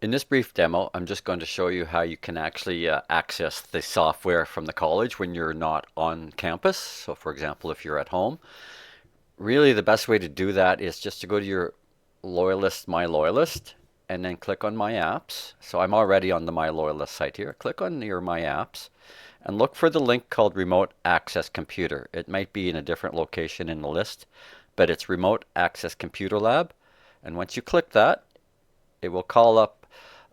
In this brief demo, I'm just going to show you how you can actually access the software from the college when you're not on campus. So for example, if you're at home, really the best way to do that is just to go to your Loyalist, My Loyalist, and then click on My Apps. So I'm already on the My Loyalist site here. Click on your My Apps and look for the link called Remote Access Computer. It might be in a different location in the list, but it's Remote Access Computer Lab. And once you click that, it will call up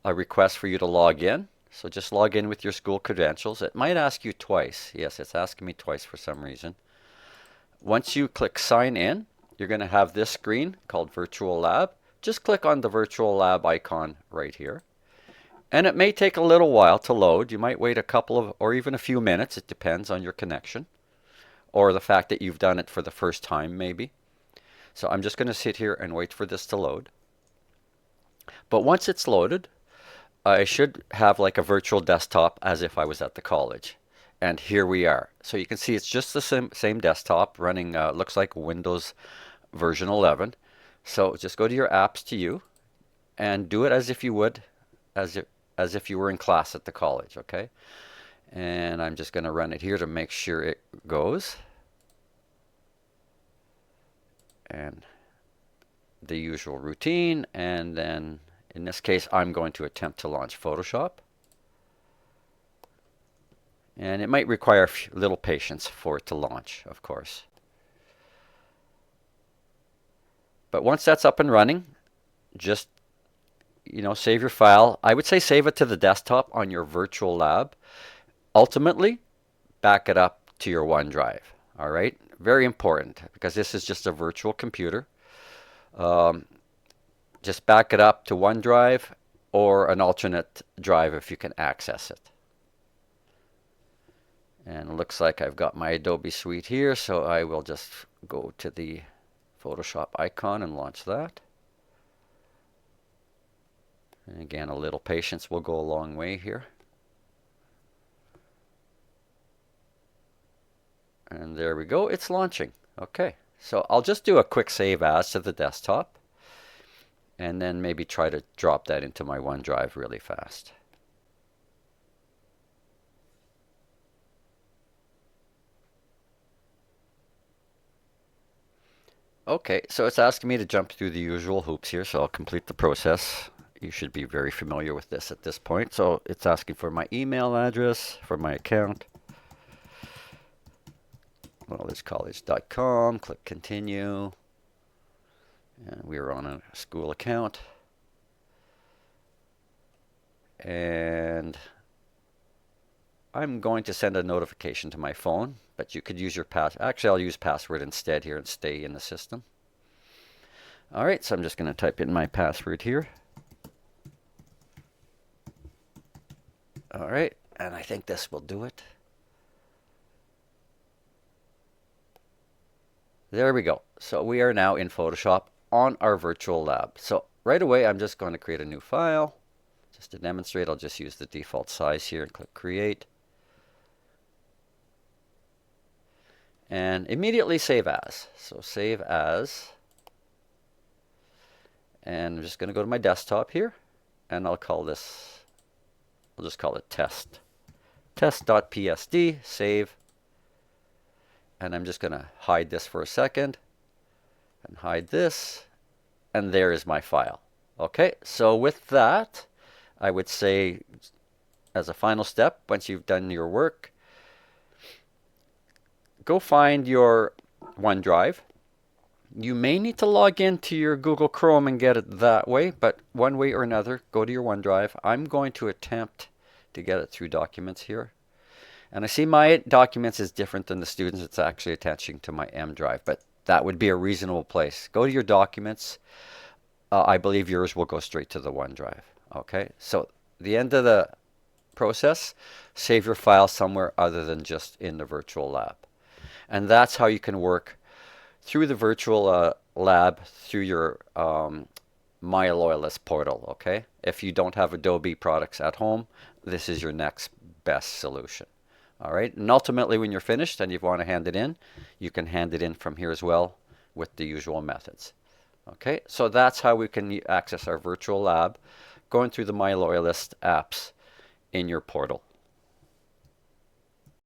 a request for you to log in. So just log in with your school credentials. It might ask you twice. Yes, it's asking me twice for some reason. Once you click sign in, you're going to have this screen called Virtual Lab. Just click on the Virtual Lab icon right here. And it may take a little while to load. You might wait a couple of, or even a few minutes. It depends on your connection or the fact that you've done it for the first time, maybe. So I'm just going to sit here and wait for this to load. But once it's loaded, I should have like a virtual desktop as if I was at the college. And here we are. So you can see it's just the same desktop running, looks like Windows version 11. So just go to your apps to you and do it as if you would, as if you were in class at the college, okay? And I'm just going to run it here to make sure it goes. And the usual routine, and then in this case I'm going to attempt to launch Photoshop. And it might require a little patience for it to launch, of course. But once that's up and running, just save your file. I would say save it to the desktop on your virtual lab. Ultimately, back it up to your OneDrive. All right, very important because this is just a virtual computer. Just back it up to OneDrive or an alternate drive if you can access it. And it looks like I've got my Adobe Suite here, so I will just go to the Photoshop icon and launch that. And again, a little patience will go a long way here. And there we go, it's launching. Okay, so I'll just do a quick save as to the desktop and then maybe try to drop that into my OneDrive really fast. Okay, so it's asking me to jump through the usual hoops here, so I'll complete the process. You should be very familiar with this at this point. So it's asking for my email address for my account. loyalistcollege.com, click continue. And we're on a school account. And I'm going to send a notification to my phone, but you could use your actually I'll use password instead here and stay in the system. All right, so I'm just going to type in my password here. All right, and I think this will do it. There we go. So we are now in Photoshop on our virtual lab. So right away, I'm just going to create a new file. Just to demonstrate, I'll just use the default size here and click Create. And immediately save as. So save as. And I'm just going to go to my desktop here. And I'll just call it test. Test.psd, save. And I'm just going to hide this for a second. And hide this. And there is my file. Okay, so with that, I would say as a final step, once you've done your work, go find your OneDrive. You may need to log into your Google Chrome and get it that way, but one way or another, go to your OneDrive. I'm going to attempt to get it through documents here. And I see my documents is different than the students. It's actually attaching to my M drive, but that would be a reasonable place. Go to your documents. I believe yours will go straight to the OneDrive. Okay, so the end of the process, save your file somewhere other than just in the virtual lab. And that's how you can work through the virtual lab through your My Loyalist portal, okay? If you don't have Adobe products at home, this is your next best solution. All right, and ultimately when you're finished and you want to hand it in, you can hand it in from here as well with the usual methods. Okay, so that's how we can access our virtual lab going through the My Loyalist apps in your portal.